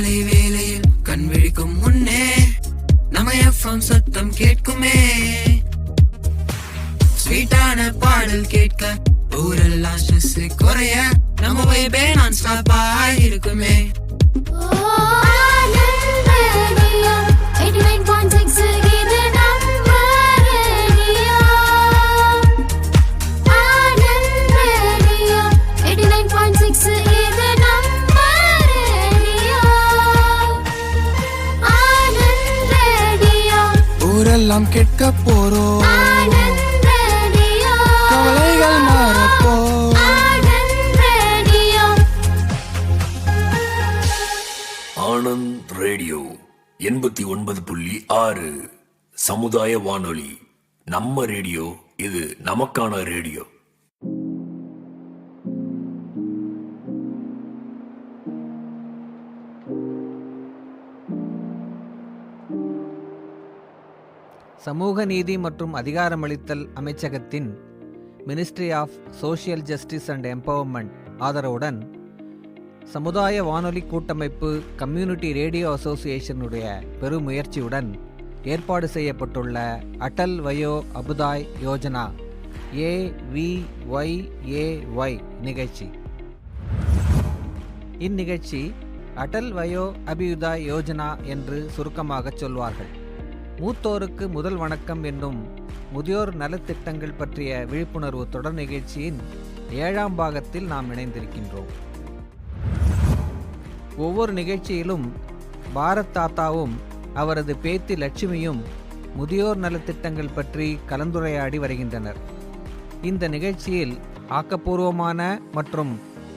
காலை வேளையில் கண் விழிக்கும் முன்னே நம்ம எஃப்எம் சத்தம் கேட்குமே. ஸ்வீட்டான பாடல் கேட்க ஊரெல்லாம் ஸ்ட்ரெஸ் குறைய நம்ம வைபே நான் ஸ்டாப்பா இருக்குமே. ஊரெல்லாம் கேட்க போறோம், கவலைகள் மாறப்போ. ஆனந்த் ரேடியோ 89.6 சமுதாய வானொலி. நம்ம ரேடியோ, இது நமக்கான ரேடியோ. சமூக நீதி மற்றும் அதிகாரமளித்தல் அமைச்சகத்தின் ministry of social justice and empowerment ஆதரவுடன் சமுதாய வானொலி கூட்டமைப்பு கம்யூனிட்டி ரேடியோ அசோசியேஷனுடைய பெருமுயற்சியுடன் ஏற்பாடு செய்யப்பட்டுள்ள அடல் வயோ அபுதாய் யோஜனா AVYAY நிகழ்ச்சி. இந்நிகழ்ச்சி அடல் வயோ அபியுதாய் யோஜனா என்று சுருக்கமாக சொல்வார்கள். மூத்தோருக்கு முதல் வணக்கம் என்னும் முதியோர் நலத்திட்டங்கள் பற்றிய விழிப்புணர்வு தொடர் நிகழ்ச்சியின் 7ஆம் பாகத்தில் நாம் இணைந்திருக்கின்றோம். ஒவ்வொரு நிகழ்ச்சியிலும் பாரத் தாத்தாவும் அவரது பேத்தி லட்சுமியும் முதியோர் நலத்திட்டங்கள் பற்றி கலந்துரையாடி வருகின்றனர். இந்த நிகழ்ச்சியில் ஆக்கப்பூர்வமான மற்றும்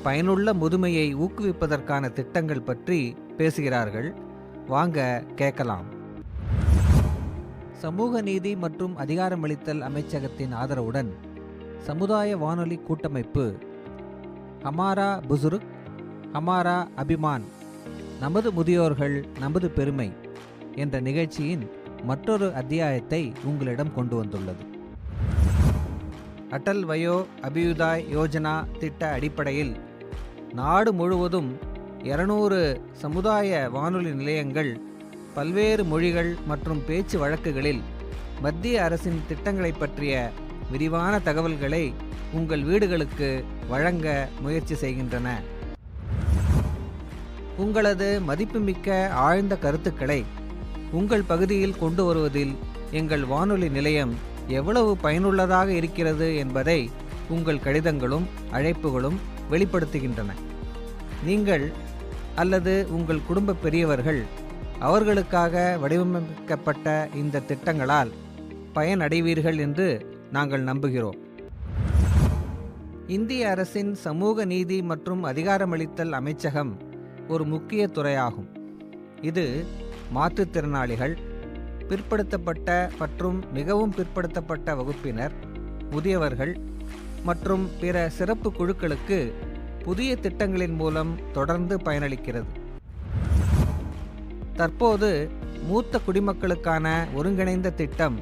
பயனுள்ள முதுமையை ஊக்குவிப்பதற்கான திட்டங்கள் பற்றி பேசுகிறார்கள். வாங்க கேட்கலாம். சமூக நீதி மற்றும் அதிகாரமளித்தல் அமைச்சகத்தின் ஆதரவுடன் சமுதாய வானொலி கூட்டமைப்பு ஹமாரா புசுருக் ஹமாரா அபிமான், நமது முதியோர்கள் நமது பெருமை என்ற நிகழ்ச்சியின் மற்றொரு அத்தியாயத்தை உங்களிடம் கொண்டு வந்துள்ளது. அடல் வயோ அபியுதாய் யோஜனா திட்ட அடிப்படையில் நாடு முழுவதும் 200 சமுதாய வானொலி நிலையங்கள் பல்வேறு மொழிகள் மற்றும் பேச்சு வழக்குகளில் மத்திய அரசின் திட்டங்களை பற்றிய விரிவான தகவல்களை உங்கள் வீடுகளுக்கு வழங்க முயற்சி செய்கின்றன. உங்களது மதிப்புமிக்க ஆழ்ந்த கருத்துக்களை உங்கள் பகுதியில் கொண்டு வருவதில் எங்கள் வானொலி நிலையம் எவ்வளவு பயனுள்ளதாக இருக்கிறது என்பதை உங்கள் கடிதங்களும் அழைப்புகளும் வெளிப்படுத்துகின்றன. நீங்கள் அல்லது உங்கள் குடும்ப பெரியவர்கள் அவர்களுக்காக வடிவமைக்கப்பட்ட இந்த திட்டங்களால் பயனடைவீர்கள் என்று நாங்கள் நம்புகிறோம். இந்திய அரசின் சமூக நீதி மற்றும் அதிகாரமளித்தல் அமைச்சகம் ஒரு முக்கிய துறையாகும். இது மாற்றுத்திறனாளிகள், பிற்படுத்தப்பட்ட மற்றும் மிகவும் பிற்படுத்தப்பட்ட வகுப்பினர், முதியவர்கள் மற்றும் பிற சிறப்பு குழுக்களுக்கு புதிய திட்டங்களின் மூலம் தொடர்ந்து பயனளிக்கிறது. தற்போது மூத்த குடிமக்களுக்கான ஒருங்கிணைந்த திட்டம்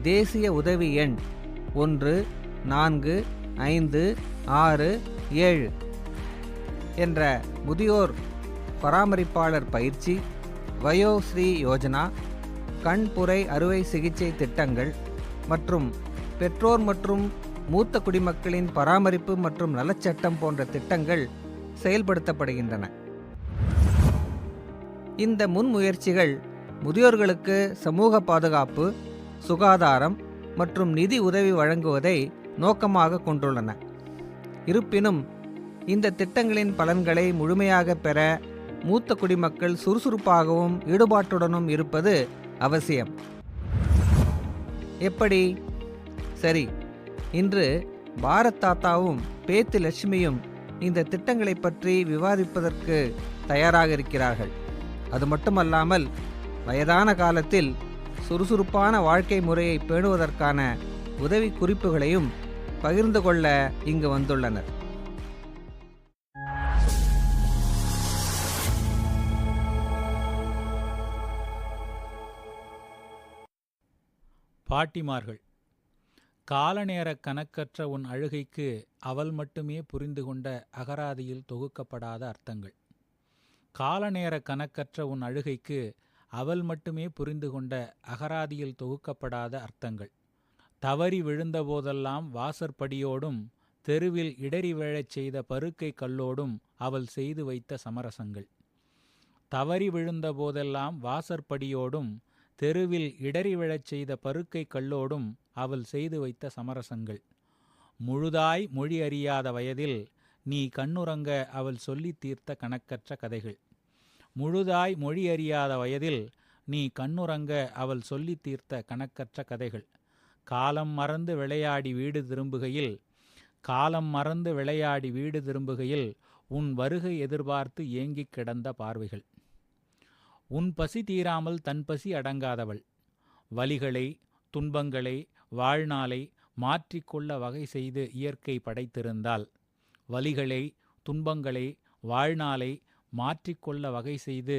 தேசிய உதவி எண் 14567 என்ற முதியோர் பராமரிப்பாளர் பயிற்சி, வயோஸ்ரீ யோஜனா, கண்புரை அறுவை சிகிச்சை திட்டங்கள் மற்றும் பெற்றோர் மற்றும் மூத்த குடிமக்களின் பராமரிப்பு மற்றும் நலச்சட்டம் போன்ற திட்டங்கள் செயல்படுத்தப்படுகின்றன. இந்த முன்முயற்சிகள் முதியோர்களுக்கு சமூக பாதுகாப்பு, சுகாதாரம் மற்றும் நிதி உதவி வழங்குவதை நோக்கமாக கொண்டுள்ளன. இருப்பினும் இந்த திட்டங்களின் பலன்களை முழுமையாக பெற மூத்த குடிமக்கள் சுறுசுறுப்பாகவும் ஈடுபாட்டுடனும் இருப்பது அவசியம். எப்படி? சரி, இன்று பாரத் தாத்தாவும் பேத்தி லட்சுமியும் இந்த திட்டங்களை பற்றி விவாதிப்பதற்கு தயாராக இருக்கிறார்கள். அது மட்டுமல்லாமல் வயதான காலத்தில் சுறுசுறுப்பான வாழ்க்கை முறையை பேணுவதற்கான உதவி குறிப்புகளையும் பகிர்ந்து கொள்ள இங்கு வந்துள்ளனர். பாட்டிமார்கள், காலநேர கணக்கற்ற உன் அழுகைக்கு அவள் மட்டுமே புரிந்து கொண்ட அகராதியில் தொகுக்கப்படாத அர்த்தங்கள். காலநேர கணக்கற்ற உன் அழுகைக்கு அவள் மட்டுமே புரிந்து கொண்ட அகராதியில் தொகுக்கப்படாத அர்த்தங்கள். தவறி விழுந்தபோதெல்லாம் வாசற்படியோடும் தெருவில் இடறி விழச் செய்த பருக்கை கல்லோடும் அவள் செய்து வைத்த சமரசங்கள். தவறி விழுந்த போதெல்லாம் வாசற்படியோடும் தெருவில் இடறி விழச் செய்த பருக்கை கல்லோடும் அவள் செய்து வைத்த சமரசங்கள். முழுதாய் மொழி அறியாத வயதில் நீ கண்ணுறங்க அவள் சொல்லித் தீர்த்த கணக்கற்ற கதைகள். முழுதாய் மொழி அறியாத வயதில் நீ கண்ணுறங்க அவள் சொல்லித் தீர்த்த கணக்கற்ற கதைகள். காலம் மறந்து விளையாடி வீடு திரும்புகையில் உன் வருகை எதிர்பார்த்து ஏங்கிக் கிடந்த பார்வைகள். உன் பசி தீராமல் தன் பசி அடங்காதவள். வலிகளை, துன்பங்களை, வாழ்நாளை மாற்றிக்கொள்ள வகை செய்து இயற்கை படைத்திருந்தாள். வலிகளை, துன்பங்களை, வாழ்நாளை மாற்றிக்கொள்ள வகை செய்து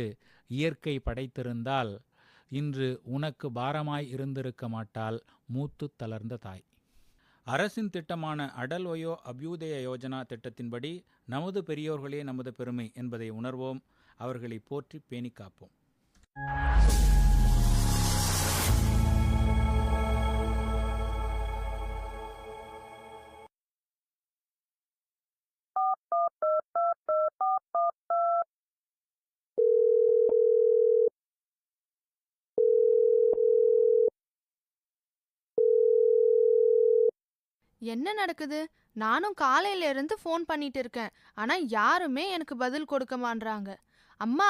இயற்கை படைத்திருந்தால் இன்று உனக்கு பாரமாய் இருந்திருக்க மாட்டாள் மூத்துத் தளர்ந்த தாய். அரசின் திட்டமான அடல் வயோ அபியுதய யோஜனா திட்டத்தின்படி நமது பெரியோர்களே நமது பெருமை என்பதை உணர்வோம். அவர்களை போற்றி பேணி காப்போம். என்ன நடக்குது? நானும் காலையில இருந்து ஃபோன் பண்ணிட்டு இருக்கேன். ஆனா யாருமே எனக்கு பதில் கொடுக்க மாட்றாங்க. அம்மா,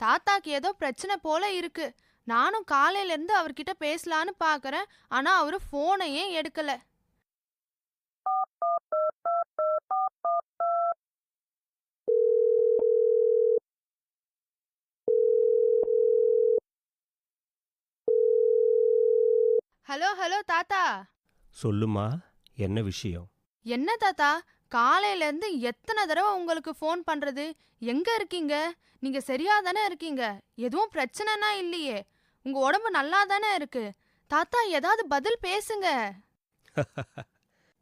தாத்தாக்கு ஏதோ பிரச்சனை போல இருக்கு. நானும் காலையில இருந்து அவர்கிட்ட பேசலான்னு பாக்குறேன். ஆனா அவரு ஃபோனையே எடுக்கல. ஹலோ ஹலோ தாத்தா. சொல்லுமா, என்ன விஷயம்? என்ன தாத்தா, காலையில இருந்து எத்தனை தடவை உங்களுக்கு ஃபோன் பண்றது? எங்க இருக்கீங்க? நீங்க சரியா தானே இருக்கீங்க? எதுவும் பிரச்சனைனா இல்லையே? உங்க உடம்பு நல்லா தானே இருக்கு? தாத்தா, ஏதாவது பதில் பேசுங்க.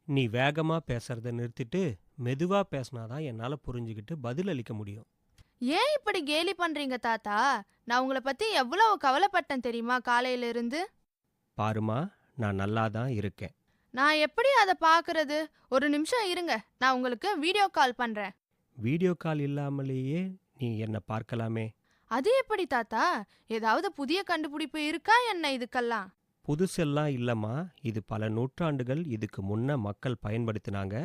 நீ வேகமா பேசுறத நிறுத்திட்டு மெதுவா பேசினாதான் என்னால புரிஞ்சுக்கிட்டு பதில் அளிக்க முடியும். ஏன் இப்படி கேலி பண்றீங்க தாத்தா? நான் உங்களை பத்தி எவ்வளவு கவலைப்பட்டேன் தெரியுமா காலையில இருந்து? பாருமா, நான் நல்லா தான் இருக்கேன். நான் எப்படி அதை பாக்குறது? ஒரு நிமிஷம் இருங்க, நான் உங்களுக்கு வீடியோ கால் பண்றேன். வீடியோ கால் இல்லாமலேயே நீ என்ன பார்க்கலாமே. அது எப்படி தாத்தா? ஏதாவது புதிய கண்டுபிடிப்பு இருக்கா என்ன இதுக்கெல்லாம்? புதுசெல்லாம் இல்லம்மா, இது பல நூற்றாண்டுகள் இதுக்கு முன்ன மக்கள் பயன்படுத்தினாங்க.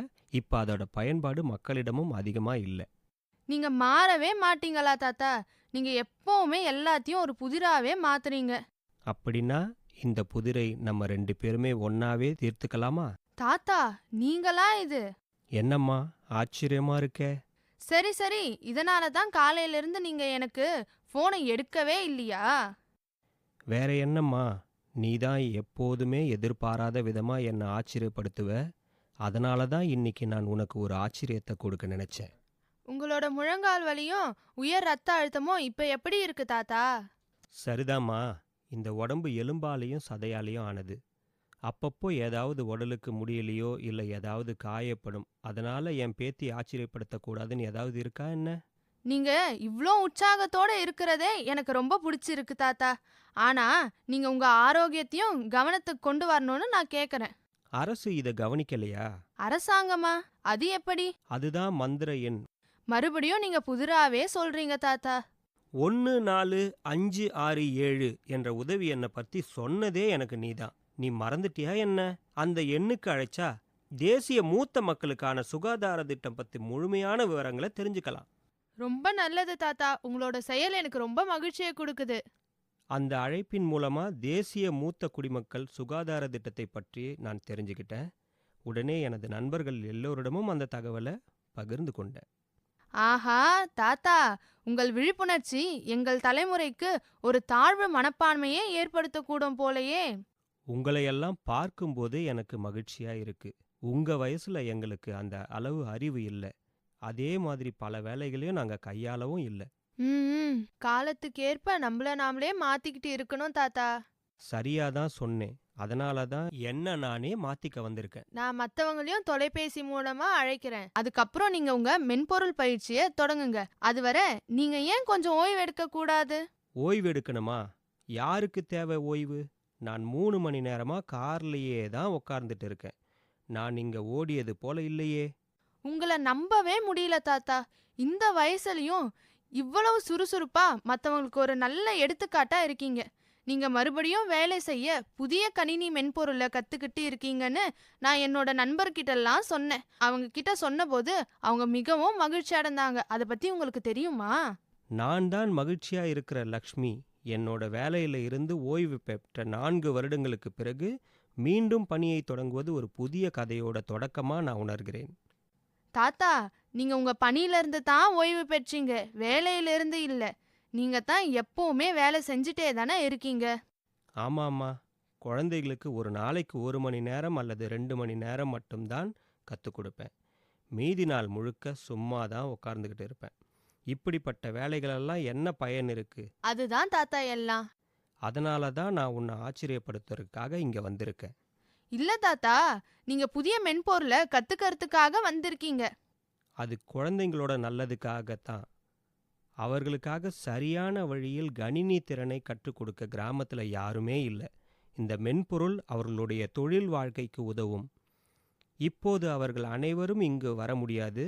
இப்ப அதோட பயன்பாடு மக்களிடமும் அதிகமா இல்லை. நீங்க மாறவே மாட்டீங்களா தாத்தா? நீங்க எப்பவுமே எல்லாத்தையும் ஒரு புதிராவே மாத்துறீங்க. அப்படின்னா இந்த புதிரை நம்ம 2 பேருமே ஒன்னாவே தீர்த்துக்கலாமா? தாத்தா, நீங்களா இது? என்னம்மா ஆச்சரியமா இருக்கே. சரி சரி, இதனால தான் காலையில இருந்து நீங்க எனக்கு போனை எடுக்கவே இல்லையா? வேற என்னம்மா, நீதான் எப்போதுமே எதிர்பாராத விதமா என்னை ஆச்சரியப்படுத்துவ. அதனால தான் இன்னைக்கு நான் உனக்கு ஒரு ஆச்சரியத்தை கொடுக்க நினைச்சேன். உங்களோட முழங்கால் வலியும் உயர் ரத்த அழுத்தமும் இப்ப எப்படி இருக்கு தாத்தா? சரிதாம்மா, இந்த உடம்பு எலும்பாலையும் சதையாலையும் ஆனது. அப்பப்போ ஏதாவது உடலுக்கு முடியலையோ இல்லை ஏதாவது காயப்படும். அதனால என் பேத்தி ஆச்சரியப்படுத்தக்கூடாதுன்னு ஏதாவது இருக்கா என்ன? நீங்க இவ்ளோ உற்சாகத்தோட இருக்கிறதே எனக்கு ரொம்ப பிடிச்சிருக்கு தாத்தா. ஆனா நீங்க உங்க ஆரோக்கியத்தையும் கவனத்துக்கு கொண்டு வரணும்னு நான் கேக்குறேன். அரசு இதை கவனிக்கலையா? அரசாங்கமா? அது எப்படி? அதுதான் மந்திர எண். மறுபடியும் நீங்க புதிராவே சொல்றீங்க தாத்தா. 145667 என்ற உதவி எண்ணை பத்தி சொன்னதே எனக்கு நீதான். நீ மறந்துட்டியா என்ன? அந்த எண்ணுக்கு அழைச்சா தேசிய மூத்த மக்களுக்கான சுகாதார திட்டம் பத்தி முழுமையான விவரங்களை தெரிஞ்சுக்கலாம். ரொம்ப நல்லது தாத்தா, உங்களோட செயல் எனக்கு ரொம்ப மகிழ்ச்சியை கொடுக்குது. அந்த அழைப்பின் மூலமா தேசிய மூத்த குடிமக்கள் சுகாதார திட்டத்தை பற்றி நான் தெரிஞ்சுக்கிட்டேன். உடனே எனது நண்பர்கள் எல்லோரிடமும் அந்த தகவலை பகிர்ந்து கொண்டேன். ஆஹா தாத்தா, உங்கள் விழிப்புணர்ச்சி எங்கள் தலைமுறைக்கு ஒரு தாழ்வு மனப்பான்மையே ஏற்படுத்தக்கூடும் போலையே. உங்களையெல்லாம் பார்க்கும்போது எனக்கு மகிழ்ச்சியா இருக்கு. உங்க வயசுல எங்களுக்கு அந்த அளவு அறிவு இல்லை. அதே மாதிரி பல வேலைகளையும் நாங்க கையாளவும் இல்லை. காலத்துக்கேற்ப நம்மள நாமளே மாத்திக்கிட்டு இருக்கணும் தாத்தா. சரியாதான் சொன்னேன். அதனால தான் என்ன நானே மாத்திக்க வந்திருக்கேன். நான் மத்தவங்களையும் தொலைபேசி மூலமா அழைக்கிறேன். அதுக்கப்புறம் நீங்க உங்க மென்பொருள் பயிற்சியை தொடங்குங்க. அதுவரை நீங்க ஏன் கொஞ்சம் ஓய்வு எடுக்க கூடாது? ஓய்வு எடுக்கணுமா? யாருக்கு தேவை ஓய்வு? நான் 3 மணி நேரமா கார்லயே தான் உட்கார்ந்துட்டு இருக்கேன். நான் இங்க ஓடியது போல இல்லையே. உங்களை நம்பவே முடியல தாத்தா. இந்த வயசுலயும் இவ்வளவு சுறுசுறுப்பா மத்தவங்களுக்கு ஒரு நல்ல எடுத்துக்காட்டா இருக்கீங்க. நீங்க மறுபடியும் வேலை செய்ய புதிய கணினி மென்பொருளை கத்துக்கிட்டு இருக்கீங்கன்னு நான் என்னோட நண்பர்கிட்டலாம் சொன்னேன். அவங்க கிட்ட சொன்னபோது அவங்க மிகவும் மகிழ்ச்சி அடைந்தாங்க. அதை பத்தி உங்களுக்கு தெரியுமா? நான் தான் மகிழ்ச்சியா இருக்கிற லக்ஷ்மி. என்னோட வேலையில இருந்து ஓய்வு பெற்ற 4 வருடங்களுக்கு பிறகு மீண்டும் பணியை தொடங்குவது ஒரு புதிய கதையோட தொடக்கமா நான் உணர்கிறேன். தாத்தா, நீங்க உங்க பணியில இருந்து தான் ஓய்வு பெற்றீங்க, வேலையில இருந்து இல்ல. நீங்க தான் எப்பவுமே வேலை செஞ்சுட்டே தானே இருக்கீங்க. ஆமாம்மா, குழந்தைகளுக்கு ஒரு நாளைக்கு 1 மணி நேரம் அல்லது 2 மணி நேரம் மட்டும்தான் கற்றுக் கொடுப்பேன். மீதி நாள் முழுக்க சும்மா தான் உட்கார்ந்துக்கிட்டு இருப்பேன். இப்படிப்பட்ட வேலைகளெல்லாம் என்ன பயன் இருக்கு? அதுதான் தாத்தா எல்லாம். அதனால தான் நான் உன்னை ஆச்சரியப்படுத்துறதுக்காக இங்க வந்திருக்கேன். இல்ல தாத்தா, நீங்க புதிய மென்பொருளை கத்துக்கிறதுக்காக வந்திருக்கீங்க. அது குழந்தைங்களோட நல்லதுக்காகத்தான். அவர்களுக்காக சரியான வழியில் கணினி திறனை கற்றுக் கொடுக்க கிராமத்தில் யாருமே இல்லை. இந்த மென்பொருள் அவர்களுடைய தொழில் வாழ்க்கைக்கு உதவும். இப்போது அவர்கள் அனைவரும் இங்கு வர முடியாது.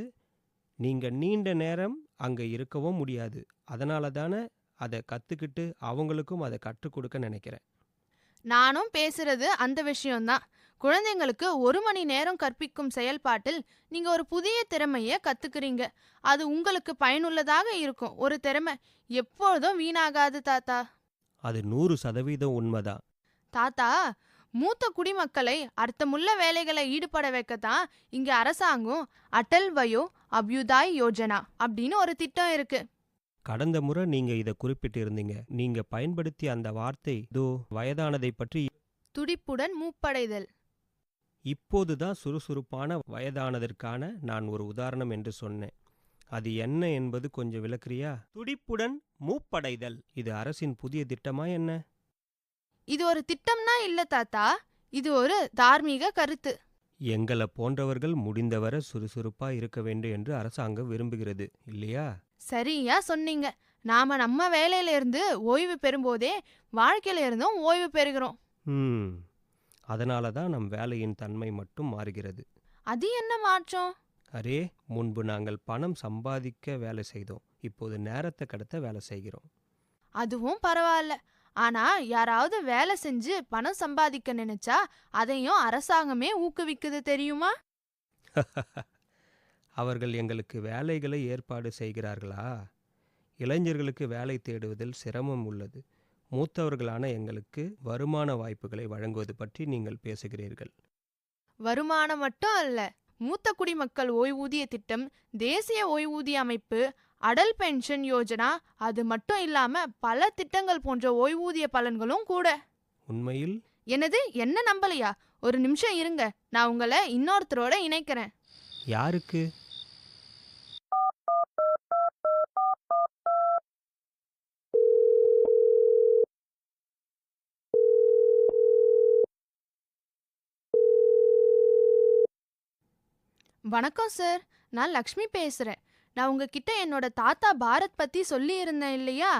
நீங்க நீண்ட நேரம் அங்கே இருக்கவும் முடியாது. அதனால தானே அதை கற்றுக்கிட்டு அவங்களுக்கும் அதை கற்றுக் கொடுக்க நினைக்கிறேன். நானும் பேசுறது அந்த விஷயம்தான். குழந்தைங்களுக்கு 1 மணி நேரம் கற்பிக்கும் செயல்பாட்டில் நீங்க ஒரு புதிய திறமைய கத்துக்கிறீங்க. அது உங்களுக்கு பயனுள்ளதாக இருக்கும். ஒரு திறமை எப்பொழுதும் வீணாகாது தாத்தா. அது 100% உண்மைதான். தாத்தா, மூத்த குடிமக்களை அர்த்தமுள்ள வேலைகளை ஈடுபட வைக்கத்தான் இங்க அரசாங்கம் அடல் வயோ அபியுதாய் யோஜனா அப்படின்னு ஒரு திட்டம் இருக்கு. கடந்த முறை நீங்க இதை குறிப்பிட்டு இருந்தீங்க. நீங்க பயன்படுத்திய அந்த வார்த்தை வயதானதை பற்றி. துடிப்புடன் மூப்படைதல். இப்போதுதான் சுறுசுறுப்பான வயதானதற்கான நான் ஒரு உதாரணம் என்று சொன்னேன். அது என்ன என்பது கொஞ்சம் விளக்குறியா? துடிப்புடன் மூப்படைதல். இது அரசின் புதிய திட்டமா என்ன? இது ஒரு திட்டம்னா இல்ல தாத்தா, இது ஒரு தார்மீக கருத்து. எங்களை போன்றவர்கள் முடிந்தவரை சுறுசுறுப்பா இருக்க வேண்டும் என்று அரசாங்கம் விரும்புகிறது இல்லையா? சரியா சொன்னீங்க. நாம நம்ம வேலையில இருந்து ஓய்வு பெறும்போதே வாழ்க்கையில இருந்தும் ஓய்வு பெறுகிறோம். அதனால தான் நம் வேலையின் தன்மை மட்டும் மாறுகிறது. அது என்ன மாற்றம்? அரே, முன்பு நாங்கள் பணம் சம்பாதிக்க வேலை செய்தோம். இப்போது நேரத்தை கடத்த வேலை செய்கிறோம். அதுவும் பரவாயில்ல. ஆனா யாராவது வேலை செஞ்சு பணம் சம்பாதிக்க நினைச்சா அதையும் அரசாங்கமே ஊக்குவிக்குது தெரியுமா? அவர்கள் எங்களுக்கு வேலைகளை ஏற்பாடு செய்கிறார்களா? இளைஞர்களுக்கு வேலை தேடுவதில் சிரமம் உள்ளது. மூத்தவர்களான எங்களுக்கு வருமான வாய்ப்புகளை வழங்குவது பற்றி நீங்கள் பேசுகிறீர்கள். வருமானம் மட்டும் அல்ல, மூத்த குடிமக்கள் ஓய்வூதிய திட்டம், தேசிய ஓய்வூதிய அமைப்பு, அடல் பென்ஷன் யோஜனா, அது மட்டும் இல்லாம பல திட்டங்கள் போன்ற ஓய்வூதிய பலன்களும் கூட. உண்மையில்? என்னது, என்ன நம்பலையா? ஒரு நிமிஷம் இருங்க, நான் உங்களை இன்னொருத்தரோட இணைக்கிறேன். யாருக்கு? வணக்கம் சார், நான் லக்ஷ்மி பேசுறேன். நான் உங்ககிட்ட என்னோட தாத்தா பாரத் பத்தி சொல்லி இருந்தேன் இல்லையா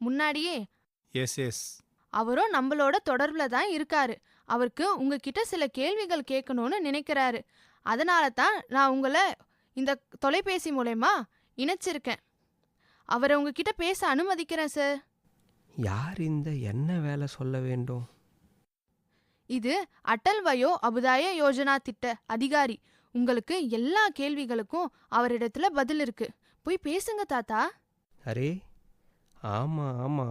முன்னாடியே? எஸ். அவரும் நம்மளோட தொடர்புல தான் இருக்காரு. அவருக்கு உங்ககிட்ட சில கேள்விகள் கேட்கணும்னு நினைக்கிறாரு. அதனால தான் நான் உங்களை இந்த தொலைபேசி மூலமா இணைச்சிருக்கேன். அவரை உங்ககிட்ட பேச அனுமதிக்கிறேன் சார். யார் இந்த என்ன வேலை சொல்ல வேண்டும்? இது அடல் வயோ அபுதாய யோஜனா திட்ட அதிகாரி. உங்களுக்கு எல்லா கேள்விகளுக்கும் அவரிடத்துல பதில் இருக்கு. போய் பேசுங்க தாத்தா. அரே, ஆமா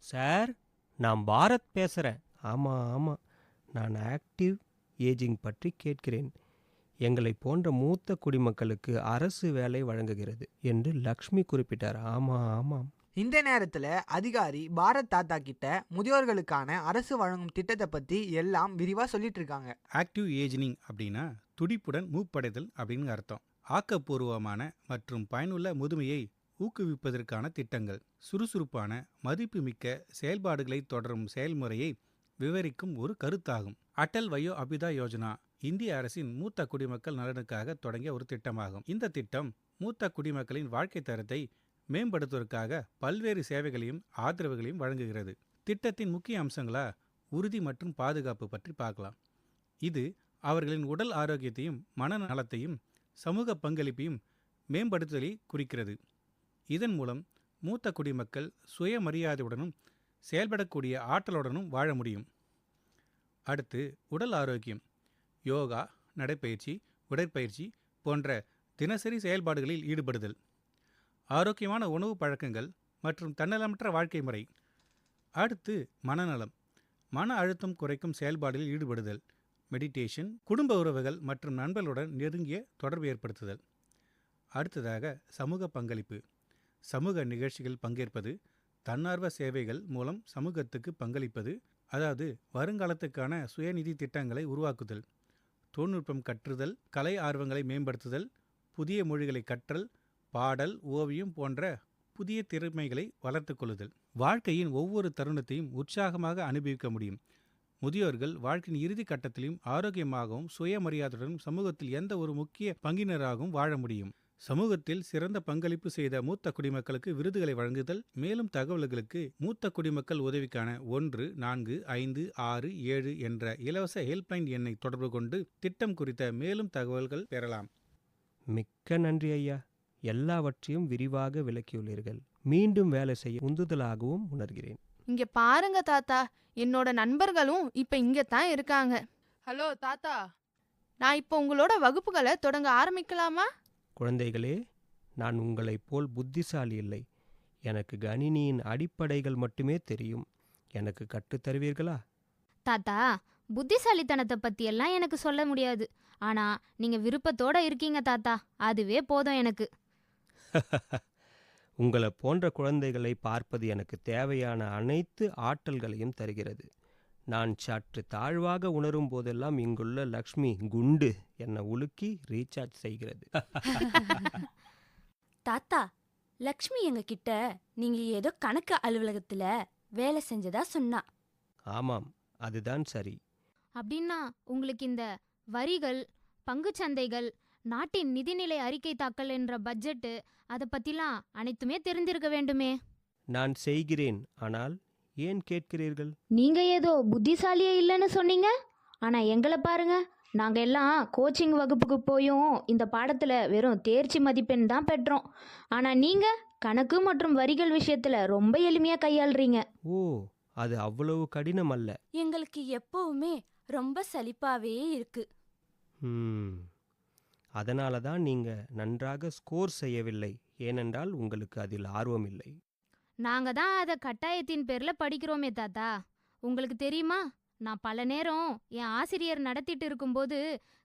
சார், நான் பாரத் பேசுறேன். ஆமா, நான் ஆக்டிவ் ஏஜிங் பற்றி கேட்கிறேன். எங்களை போன்ற மூத்த குடிமக்களுக்கு அரசு வேலை வழங்குகிறது என்று லக்ஷ்மி குறிப்பிட்டார். ஆமாம். இந்த நேரத்தில் அதிகாரி பாரத் தாத்தா கிட்ட முதியோர்களுக்கான அரசு வழங்கும் திட்டத்தை பற்றி எல்லாம் விரிவாக சொல்லிட்டு இருக்காங்க. ஆக்டிவ் ஏஜினிங் அப்படின்னா துடிப்புடன் மூப்படைதல் அப்படின்னு அர்த்தம். ஆக்கப்பூர்வமான மற்றும் பயனுள்ள முதுமையை ஊக்குவிப்பதற்கான திட்டங்கள், சுறுசுறுப்பான மதிப்புமிக்க செயல்பாடுகளை தொடரும் செயல்முறையை விவரிக்கும் ஒரு கருத்தாகும். அடல் வயோ அபிதா யோஜனா இந்திய அரசின் மூத்த குடிமக்கள் நலனுக்காக தொடங்கிய ஒரு திட்டமாகும். இந்த திட்டம் மூத்த குடிமக்களின் வாழ்க்கை தரத்தை மேம்படுத்துவதற்காக பல்வேறு சேவைகளையும் ஆதரவுகளையும் வழங்குகிறது. திட்டத்தின் முக்கிய அம்சங்களா உறுதி மற்றும் பாதுகாப்பு பற்றி பார்க்கலாம். இது அவர்களின் உடல் ஆரோக்கியத்தையும் மனநலத்தையும் சமூக பங்களிப்பையும் மேம்படுத்துதலை குறிக்கிறது. இதன் மூலம் மூத்த குடிமக்கள் சுயமரியாதையுடனும் செயல்படக்கூடிய ஆற்றலுடனும் வாழ முடியும். அடுத்து உடல் ஆரோக்கியம். யோகா, நடைப்பயிற்சி, உடற்பயிற்சி போன்ற தினசரி செயல்பாடுகளில் ஈடுபடுதல். ஆரோக்கியமான உணவு பழக்கங்கள் மற்றும் தன்னலமற்ற வாழ்க்கை முறை. அடுத்து மனநலம். மன அழுத்தம் குறைக்கும் செயல்பாடுகளில் ஈடுபடுதல், மெடிடேஷன், குடும்ப உறவுகள் மற்றும் நண்பர்களுடன் நெருங்கிய தொடர்பு ஏற்படுத்துதல். அடுத்ததாக சமூக பங்களிப்பு. சமூக நிகழ்ச்சிகள் பங்கேற்பது, தன்னார்வ சேவைகள் மூலம் சமூகத்துக்கு பங்களிப்பது, அதாவது வருங்காலத்துக்கான சுயநிதி திட்டங்களை உருவாக்குதல், தொழில்நுட்பம் கற்றுதல், கலை ஆர்வங்களை மேம்படுத்துதல், புதிய மொழிகளை கற்றல், பாடல், ஓவியம் போன்ற புதிய திறமைகளை வளர்த்து கொள்ளுதல். வாழ்க்கையின் ஒவ்வொரு தருணத்தையும் உற்சாகமாக அனுபவிக்க முடியும். முதியோர்கள் வாழ்க்கையின் இறுதி கட்டத்திலும் ஆரோக்கியமாகவும் சுயமரியாதையுடனும் சமூகத்தில் எந்த ஒரு முக்கிய பங்கினராகவும் வாழ முடியும். சமூகத்தில் சிறந்த பங்களிப்பு செய்த மூத்த குடிமக்களுக்கு விருதுகளை வழங்குதல். மேலும் தகவல்களுக்கு மூத்த குடிமக்கள் உதவிக்கான 14567 என்ற இலவச ஹெல்ப்லைன் எண்ணை தொடர்பு கொண்டு திட்டம் குறித்த மேலும் தகவல்கள் பெறலாம். மிக்க நன்றி ஐயா. எல்லாவற்றையும் விரிவாக விளக்கியுள்ளீர்கள். மீண்டும் வேலை செய்ய உந்துதலாகவும் உணர்கிறேன். இங்க பாருங்க தாத்தா, என்னோட நண்பர்களும் இப்ப இங்கத்தான் இருக்காங்க. ஹலோ தாத்தா, நான் இப்போ உங்களோட வகுப்புகளை தொடங்க ஆரம்பிக்கலாமா? குழந்தைகளே, நான் உங்களைப் போல் புத்திசாலி இல்லை. எனக்கு கணினியின் அடிப்படைகள் மட்டுமே தெரியும். எனக்கு கற்றுத்தருவீர்களா? தாத்தா, புத்திசாலித்தனத்தை பற்றியெல்லாம் எனக்கு சொல்ல முடியாது. ஆனால் நீங்கள் விருப்பத்தோடு இருக்கீங்க தாத்தா, அதுவே போதும் எனக்கு. உங்களை போன்ற குழந்தைகளை பார்ப்பது எனக்கு தேவையான அனைத்து ஆற்றல்களையும் தருகிறது. நான் சற்று தாழ்வாக உணரும் போதெல்லாம் இங்குள்ள லக்ஷ்மி குண்டு என்னை உலுக்கி ரீசார்ஜ் செய்கிறது. தாத்தா, லக்ஷ்மி எங்ககிட்ட நீங்க ஏதோ கணக்கு அலுவலகத்துல வேலை செஞ்சதா சொன்னா. ஆமாம், அதுதான் சரி. அப்படின்னா உங்களுக்கு இந்த வரிகள், பங்குச்சந்தைகள், நாட்டின் நிதிநிலை அறிக்கை தாக்கல் என்ற பட்ஜெட்டு, அதை பற்றிலாம் அனைத்துமே தெரிந்திருக்க வேண்டுமே. நான் செய்கிறேன், ஆனால் ஏன் கேட்கிறீர்கள்? நீங்க ஏதோ புத்திசாலியே இல்லைன்னு சொன்னீங்க. ஆனா எங்களை பாருங்க, நாங்க எல்லாம் கோச்சிங் வகுப்புக்கு போயும் இந்த பாடத்துல வெறும் தேர்ச்சி மதிப்பெண் தான் பெற்றோம். ஆனா நீங்க கணக்கு மற்றும் வரிகள் விஷயத்துல ரொம்ப எளிமையா கையாளுறீங்க. ஓ, அது அவ்வளவு கடினம் அல்ல. எங்களுக்கு எப்பவுமே ரொம்ப சலிப்பாவே இருக்கு. அதனால தான் நீங்க நன்றாக ஸ்கோர் செய்யவில்லை. ஏனென்றால் உங்களுக்கு அதில் ஆர்வம் இல்லை. நாங்க தான் அதை கட்டாயத்தின் பேர்ல படிக்கிறோமே தாத்தா. உங்களுக்கு தெரியுமா, நான் பல நேரம் என் ஆசிரியர் நடத்திட்டு இருக்கும்போது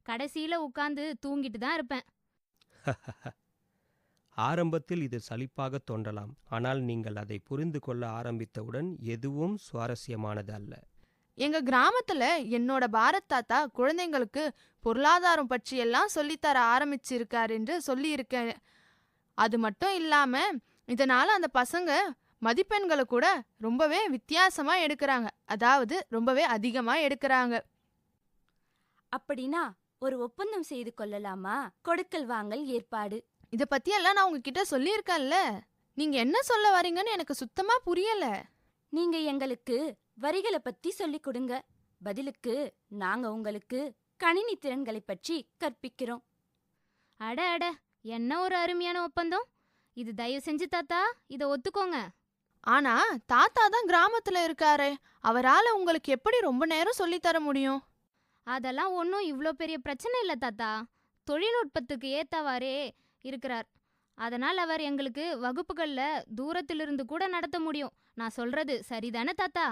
கடைசியில உட்கார்ந்து தூங்கிட்டு தான் இருப்பேன். ஆரம்பத்தில் இது சலிப்பாக தோன்றலாம், ஆனால் நீங்கள் அதை புரிந்து கொள்ள ஆரம்பித்தவுடன் எதுவும் சுவாரஸ்யமானது அல்ல. எங்க கிராமத்துல என்னோட பாரத் தாத்தா குழந்தைங்களுக்கு பொருளாதாரம் பற்றியெல்லாம் சொல்லித்தர ஆரம்பிச்சிருக்காரு என்று சொல்லியிருக்கேன். அது மட்டும் இல்லாம இதனால அந்த பசங்க மதிப்பெண்களை கூட ரொம்பவே வித்தியாசமா எடுக்கிறாங்க, அதாவது ரொம்பவே அதிகமா எடுக்கிறாங்க. அப்படின்னா ஒரு ஒப்பந்தம் செய்து கொள்ளலாமா? கொடுக்கல் வாங்கல் ஏற்பாடு. இத பத்தியெல்லாம் நான் உங்ககிட்ட சொல்லியிருக்கேன்ல. நீங்க என்ன சொல்ல வரீங்கன்னு எனக்கு சுத்தமா புரியல. நீங்க எங்களுக்கு வரிகளை பத்தி சொல்லிக் கொடுங்க, பதிலுக்கு நாங்க உங்களுக்கு கணினி திறன்களை பற்றி கற்பிக்கிறோம். அட அட, என்ன ஒரு அருமையான ஒப்பந்தம் இது. தயவு செஞ்சு தாத்தா இதை ஒத்துக்கோங்க. ஆனா தாத்தா தான் கிராமத்துல இருக்காரு, அவரால உங்களுக்கு எப்படி ரொம்ப நேரம் சொல்லித்தர முடியும்? அதெல்லாம் ஒன்றும் இவ்வளோ பெரிய பிரச்சனை இல்லை தாத்தா. தொழில்நுட்பத்துக்கு ஏற்றவாறே இருக்கிறார். அதனால் அவர் எங்களுக்கு வகுப்புகளில் தூரத்திலிருந்து கூட நடத்த முடியும். நான் சொல்றது சரிதானே தாத்தா?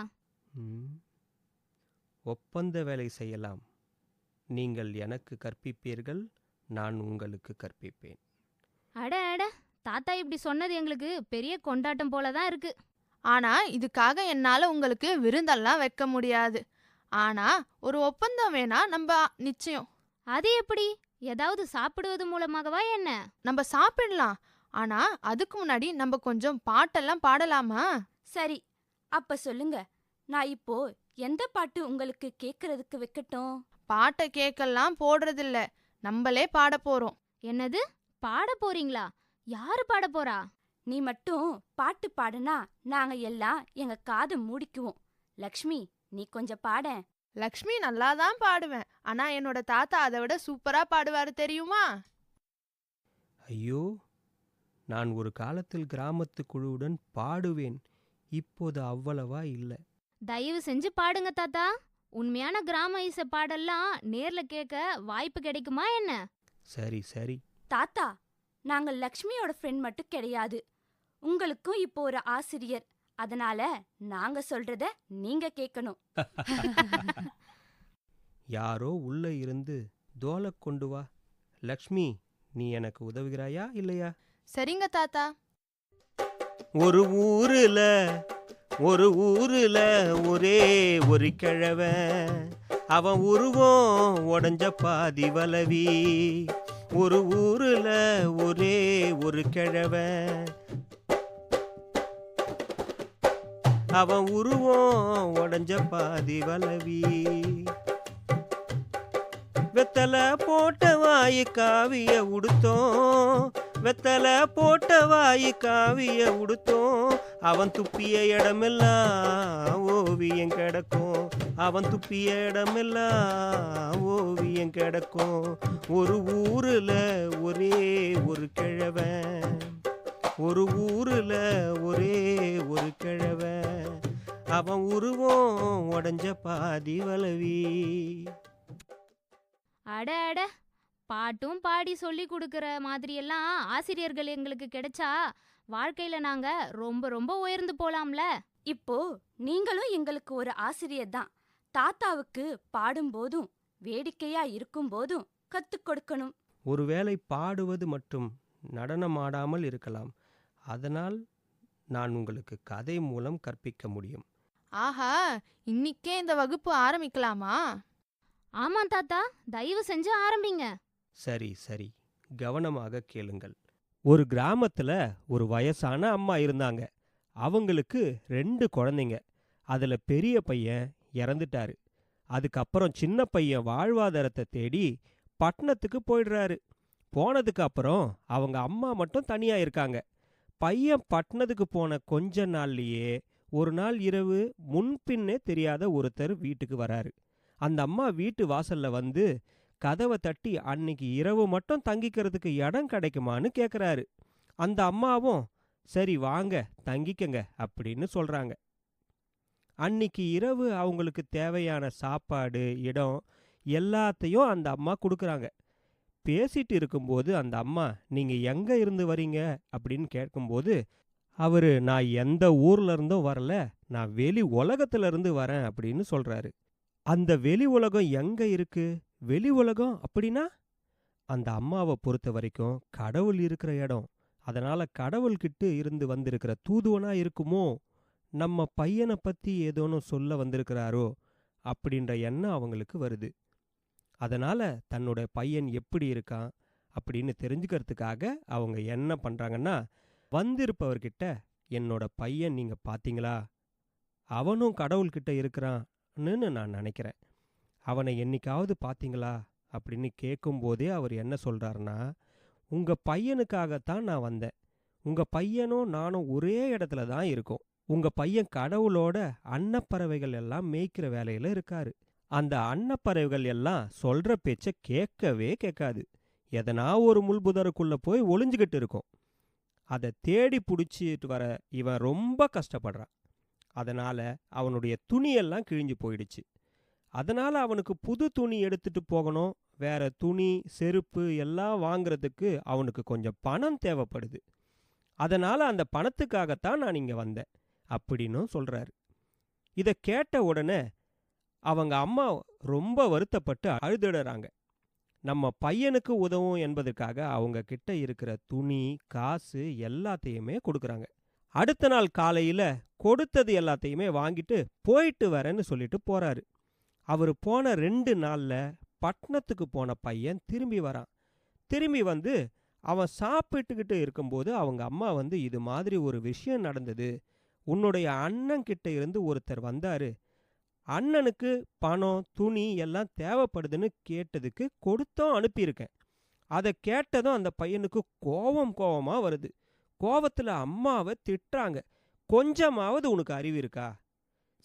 ஒப்பந்த வேலை செய்யலாம். நீங்கள் எனக்கு கற்பிப்பீர்கள், நான் உங்களுக்கு கற்பிப்பேன். அட அட, தாத்தா இப்படி சொன்னது எங்களுக்கு பெரிய கொண்டாட்டம் போல தான் இருக்கு. ஆனா இதுக்காக என்னால உங்களுக்கு விருந்தெல்லாம் வைக்க முடியாது. ஆனா ஒரு ஒப்பந்தம் வேணா நம்ம நிச்சயம். அது எப்படி? ஏதாவது சாப்பிடுவது மூலமாகவா என்ன? நம்ம சாப்பிடலாம், ஆனா அதுக்கு முன்னாடி நம்ம கொஞ்சம் பாட்டெல்லாம் பாடலாமா? சரி, அப்ப சொல்லுங்க. நான் இப்போ எந்த பாட்டு உங்களுக்கு கேட்கறதுக்கு வைக்கட்டும்? பாட்டை கேட்கலாம் போடுறதில்ல, நம்மளே பாட போறோம். என்னது, பாட போறீங்களா? யாரு பாட போறா? நீ மட்டும் பாட்டு பாடுனா நாங்க எல்லாம் எங்க காது மூடிக்குவோம். லக்ஷ்மி, நீ கொஞ்சம் பாடேன். லக்ஷ்மி நல்லா தான் பாடுவேன், ஆனா என்னோட தாத்தா அதை விட சூப்பரா பாடுவாரு தெரியுமா? ஐயோ, நான் ஒரு காலத்தில் கிராமத்து குழுவுடன் பாடுவேன். இப்போது அவ்வளவா இல்லை. தயவு செஞ்சு பாடுங்க தாத்தா. உண்மையான கிராம இசை பாடெல்லாம் நேர்ல கேட்க வாய்ப்பு கிடைக்குமா என்ன? சரி சரி. தாத்தா, நாங்க லக்ஷ்மியோட ஃப்ரெண்ட் மட்டும் கிடையாது. உங்களுக்கும் இப்போ ஒரு ஆசிரியர். அதனால நாங்க சொல்றத நீங்க கேட்கணும். யாரோ உள்ள இருந்து தோலை கொண்டு வா. லக்ஷ்மி, நீ எனக்கு உதவுகிறாயா இல்லையா? சரிங்க தாத்தா. ஒரு ஊருல ஒரே ஒரு கிழவன், அவன் உருவம் உடஞ்ச பாதி வலவி. ஒரு ஊருல ஒரே ஒரு கிழவன், அவன் உருவம் உடஞ்ச பாதி வலவி. வெத்தலை போட்ட வாயு காவிய உடுத்தோம், வெத்தலை போட்ட வாயு காவிய உடுத்தோம். அவன் துப்பிய இடமெல்லாம் ஓவியம் கிடக்கும், அவன் துப்பிய இடமெல்லாம் ஓவியம் கிடக்கும். ஒரு ஊருல ஒரே ஒரு கிழவன், ஒரு ஊருல ஒரே ஒரு கிழவன், அவன் உருவம் உடஞ்ச பாதி வலவி. அட அட, பாட்டும் பாடி சொல்லி கொடுக்குற மாதிரியெல்லாம் ஆசிரியர்கள் எங்களுக்கு கிடைச்சா வாழ்க்கையில நாங்க ரொம்ப ரொம்ப உயர்ந்து போலாம்ல. இப்போ நீங்களும் எங்களுக்கு ஒரு ஆசிரியர் தான். தாத்தாவுக்கு பாடும்போதும் வேடிக்கையா இருக்கும்போதும் கத்துக் கொடுக்கணும். ஒருவேளை பாடுவது மற்றும் நடனமாடாமல் இருக்கலாம். அதனால் நான் உங்களுக்கு கதை மூலம் கற்பிக்க முடியும். ஆஹா, இன்னிக்கே இந்த வகுப்பு ஆரம்பிக்கலாமா? ஆமா தாத்தா, தயவு செஞ்சு ஆரம்பிங்க. சரி சரி, கவனமாக கேளுங்கள். ஒரு கிராமத்தில் ஒரு வயசான அம்மா இருந்தாங்க. அவங்களுக்கு 2 குழந்தைங்க. அதில் பெரிய பையன் இறந்துட்டாரு. அதுக்கப்புறம் சின்ன பையன் வாழ்வாதாரத்தை தேடி பட்டணத்துக்கு போயிடுறாரு. போனதுக்கு அப்புறம் அவங்க அம்மா மட்டும் தனியாக இருக்காங்க. பையன் பட்டணத்துக்கு போன கொஞ்ச நாள்லேயே ஒரு நாள் இரவு முன்பின்னே தெரியாத ஒருத்தர் வீட்டுக்கு வராரு. அந்த அம்மா வீட்டு வாசல்ல வந்து கதவை தட்டி அன்னைக்கு இரவு மட்டும் தங்கிக்கிறதுக்கு இடம் கிடைக்குமான்னு கேட்குறாரு. அந்த அம்மாவும் சரி வாங்க தங்கிக்கங்க அப்படின்னு சொல்கிறாங்க. அன்னைக்கு இரவு அவங்களுக்கு தேவையான சாப்பாடு, இடம் எல்லாத்தையும் அந்த அம்மா கொடுக்குறாங்க. பேசிட்டு இருக்கும்போது அந்த அம்மா, நீங்கள் எங்கே இருந்து வரீங்க அப்படின்னு கேட்கும்போது அவர், நான் எந்த ஊர்ல இருந்தும் வரல, நான் வெளி உலகத்துல இருந்து வரேன் அப்படின்னு சொல்கிறாரு. அந்த வெளி உலகம் எங்கே இருக்கு? வெளி உலகம் அப்படின்னா அந்த அம்மாவை பொறுத்த வரைக்கும் கடவுள் இருக்கிற இடம். அதனால் கடவுள்கிட்ட இருந்து வந்திருக்கிற தூதுவனா இருக்குமோ, நம்ம பையனை பற்றி ஏதோன்னு சொல்ல வந்திருக்கிறாரோ அப்படின்ற எண்ணம் அவங்களுக்கு வருது. அதனால் தன்னோட பையன் எப்படி இருக்கான் அப்படின்னு தெரிஞ்சுக்கிறதுக்காக அவங்க என்ன பண்ணுறாங்கன்னா, வந்திருப்பவர்கிட்ட என்னோட பையன் நீங்கள் பார்த்தீங்களா, அவனும் கடவுள்கிட்ட இருக்கிறான்னு நான் நினைக்கிறேன், அவனை என்னைக்காவது பார்த்தீங்களா அப்படின்னு கேட்கும்போதே அவர் என்ன சொல்கிறாருன்னா, உங்கள் பையனுக்காகத்தான் நான் வந்தேன், உங்கள் பையனும் நானும் ஒரே இடத்துல தான் இருக்கோம், உங்கள் பையன் கடவுளோட அன்னப்பறவைகள் எல்லாம் மேய்க்கிற வேலையில் இருக்காரு, அந்த அன்னப்பறவைகள் எல்லாம் சொல்கிற பேச்சை கேட்கவே கேட்காது, எதனா ஒரு முள்புதருக்குள்ளே போய் ஒளிஞ்சுக்கிட்டு இருக்கும், அதை தேடி பிடிச்சிட்டு வர இவன் ரொம்ப கஷ்டப்படுறான், அதனால் அவனுடைய துணியெல்லாம் கிழிஞ்சு போயிடுச்சு, அதனால் அவனுக்கு புது துணி எடுத்துகிட்டு போகணும், வேற துணி செருப்பு எல்லாம் வாங்கிறதுக்கு அவனுக்கு கொஞ்சம் பணம் தேவைப்படுது, அதனால் அந்த பணத்துக்காகத்தான் நான் இங்கே வந்தேன் அப்படின்னு சொல்கிறாரு. இதை கேட்ட உடனே அவங்க அம்மா ரொம்ப வருத்தப்பட்டு அழுதுடுறாங்க. நம்ம பையனுக்கு உதவும் என்பதற்காக அவங்க கிட்ட இருக்கிற துணி காசு எல்லாத்தையுமே கொடுக்குறாங்க. அடுத்த நாள் காலையில் கொடுத்தது எல்லாத்தையுமே வாங்கிட்டு போயிட்டு வரேன்னு சொல்லிட்டு போகிறாரு. அவர் போன 2 நாளில் பட்டணத்துக்கு போன பையன் திரும்பி வரான். திரும்பி வந்து அவன் சாப்பிட்டுக்கிட்டு இருக்கும்போது அவங்க அம்மா வந்து, இது மாதிரி ஒரு விஷயம் நடந்தது, உன்னுடைய அண்ணன் கிட்ட இருந்து ஒருத்தர் வந்தார், அண்ணனுக்கு பணம் துணி எல்லாம் தேவைப்படுதுன்னு கேட்டதுக்கு கொடுத்தும் அனுப்பியிருக்கேன். அதை கேட்டதும் அந்த பையனுக்கு கோவமா வருது. கோவத்தில் அம்மாவை திட்டுறாங்க. கொஞ்சமாவது உனக்கு அறிவு இருக்கா?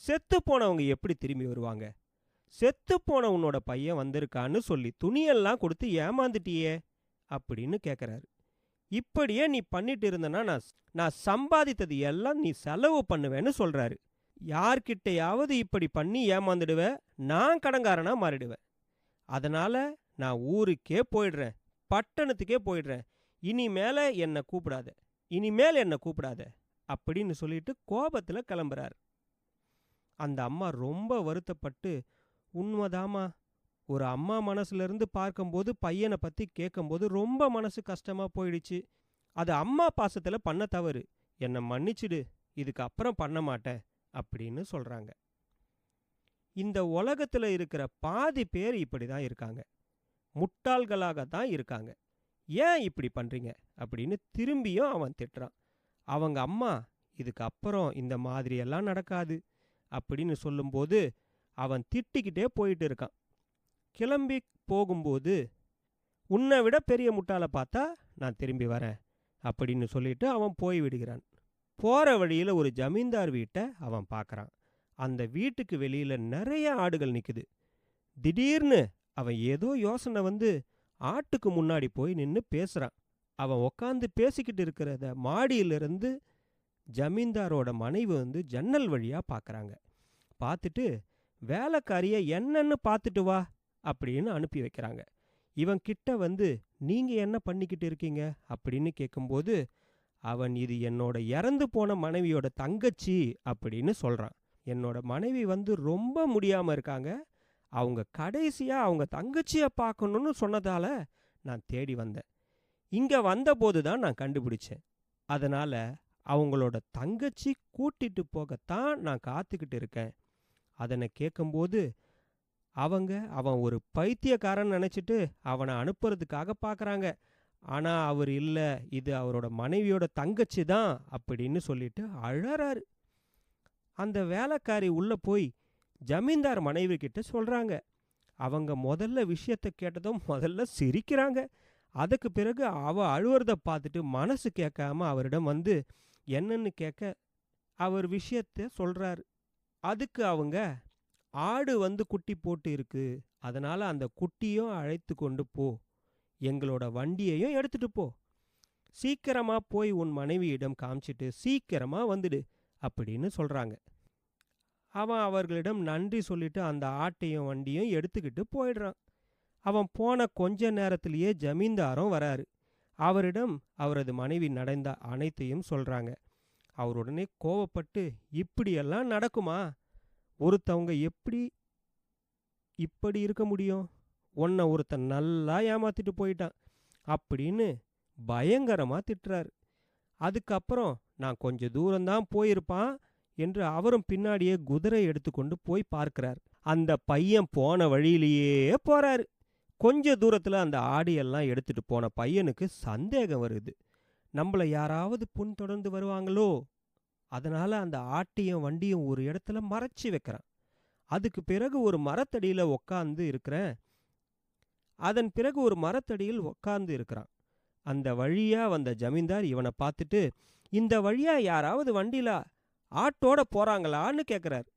செத்து போனவங்க எப்படி திரும்பி வருவாங்க? செத்து போன உன்னோட பையன் வந்திருக்கான்னு சொல்லி துணியெல்லாம் கொடுத்து ஏமாந்துட்டியே அப்படின்னு கேட்குறாரு. இப்படியே நீ பண்ணிட்டு இருந்தனா நான் சம்பாதித்தது எல்லாம் நீ செலவு பண்ணுவேன்னு சொல்றாரு. யார்கிட்டையாவது இப்படி பண்ணி ஏமாந்துடுவ, நான் கடங்காரனா மாறிடுவேன். அதனால நான் ஊருக்கே போயிடுறேன், பட்டணத்துக்கே போயிடுறேன். இனிமேல் என்னை கூப்பிடாத அப்படின்னு சொல்லிட்டு கோபத்தில் கிளம்புறார். அந்த அம்மா ரொம்ப வருத்தப்பட்டு, உண்மைதாமா, ஒரு அம்மா மனசுலேருந்து பார்க்கும்போது பையனை பற்றி கேட்கும்போது ரொம்ப மனசு கஷ்டமாக போயிடுச்சு. அது அம்மா பாசத்தில் பண்ண தவறு, என்னை மன்னிச்சிடு, இதுக்கு அப்புறம் பண்ண மாட்டேன் அப்படின்னு சொல்கிறாங்க. இந்த உலகத்தில் இருக்கிற பாதி பேர் இப்படி தான் இருக்காங்க, முட்டாள்களாக தான் இருக்காங்க. ஏன் இப்படி பண்ணுறீங்க அப்படின்னு திரும்பியும் அவன் திட்டுறான். அவங்க அம்மா இதுக்கு அப்புறம் இந்த மாதிரியெல்லாம் நடக்காது அப்படின்னு சொல்லும்போது அவன் திட்டிக்கிட்டே போயிட்டு இருக்கான். கிளம்பி போகும்போது, உன்னை விட பெரிய முட்டாளை பார்த்தா நான் திரும்பி வரேன் அப்படின்னு சொல்லிட்டு அவன் போய் விடுகிறான். போகிற வழியில் ஒரு ஜமீன்தார் வீட்டை அவன் பார்க்குறான். அந்த வீட்டுக்கு வெளியில் நிறைய ஆடுகள் நிற்குது. திடீர்னு அவன் ஏதோ யோசனை வந்து ஆட்டுக்கு முன்னாடி போய் நின்று பேசுகிறான். அவன் உக்காந்து பேசிக்கிட்டு இருக்கிறத மாடியிலிருந்து ஜமீன்தாரோட மனைவி வந்து ஜன்னல் வழியாக பார்க்குறாங்க. பார்த்துட்டு, வேலைக்காரியை என்னன்னு பார்த்துட்டு வா அப்படின்னு அனுப்பி வைக்கிறாங்க. இவன் கிட்ட வந்து, நீங்கள் என்ன பண்ணிக்கிட்டு இருக்கீங்க அப்படின்னு கேட்கும்போது, அவன் இது என்னோட இறந்து போன மனைவியோட தங்கச்சி அப்படின்னு சொல்கிறான். என்னோட மனைவி வந்து ரொம்ப முடியாமல் இருக்காங்க, அவங்க கடைசியாக அவங்க தங்கச்சியை பார்க்கணுன்னு சொன்னதால் நான் தேடி வந்தேன். இங்கே வந்தபோது தான் நான் கண்டுபிடிச்சேன். அதனால் அவங்களோட தங்கச்சி கூட்டிட்டு போகத்தான் நான் காத்துக்கிட்டு இருக்கேன். அதனை கேட்கும்போது அவன் ஒரு பைத்தியக்காரன் நினச்சிட்டு அவனை அனுப்புறதுக்காக பார்க்குறாங்க. ஆனால் அவர் இல்லை, இது அவரோட மனைவியோட தங்கச்சி தான் அப்படின்னு சொல்லிட்டு அழறாரு. அந்த வேலைக்காரி உள்ளே போய் ஜமீன்தார் மனைவி கிட்ட சொல்கிறாங்க. அவங்க முதல்ல விஷயத்தை கேட்டதும் முதல்ல சிரிக்கிறாங்க. அதுக்கு பிறகு அவள் அழுவுறதை பார்த்துட்டு மனசு கேட்காம அவரிடம் வந்து என்னன்னு கேட்க அவர் விஷயத்தை சொல்கிறாரு. அதுக்கு அவங்க, ஆடு வந்து குட்டி போட்டு இருக்கு, அதனால் அந்த குட்டியும் அழைத்து கொண்டு போ, எங்களோட வண்டியையும் எடுத்துட்டு போ, சீக்கிரமாக போய் உன் மனைவியிடம் காமிச்சிட்டு சீக்கிரமாக வந்துடு அப்படின்னு சொல்கிறாங்க. அவன் அவர்களிடம் நன்றி சொல்லிட்டு அந்த ஆட்டையும் வண்டியும் எடுத்துக்கிட்டு போயிடுறான். அவன் போன கொஞ்ச நேரத்திலேயே ஜமீன்தாரும் வராரு. அவரிடம் அவரது மனைவி நடந்த அனைத்தையும் சொல்கிறாங்க. அவர் உடனே கோவப்பட்டு, இப்படியெல்லாம் நடக்குமா? ஒருத்தவங்க இப்படி இருக்க முடியும்? உன்னை ஒருத்தன் நல்லா ஏமாத்திட்டு போயிட்டான் அப்படின்னு பயங்கரமாக திட்டுறாரு. அதுக்கப்புறம் நான் கொஞ்சம் தூரம்தான் போயிருப்பான் என்று அவரும் பின்னாடியே குதிரை எடுத்துக்கொண்டு போய் பார்க்கிறார். அந்த பையன் போன வழியிலேயே போகிறாரு. கொஞ்ச தூரத்தில் அந்த ஆடியெல்லாம் எடுத்துட்டு போன பையனுக்கு சந்தேகம் வருது, நம்மளை யாராவது பின்தொடர்ந்து வருவாங்களோ. அதனால் அந்த ஆட்டையும் வண்டியும் ஒரு இடத்துல மறைச்சி வைக்கிறான். அதுக்கு பிறகு ஒரு மரத்தடியில் உக்காந்து இருக்கிறான். அந்த வழியாக வந்த ஜமீன்தார் இவனை பார்த்துட்டு, இந்த வழியாக யாராவது வண்டியில் ஆட்டோட போகிறாங்களான்னு கேட்குறாரு.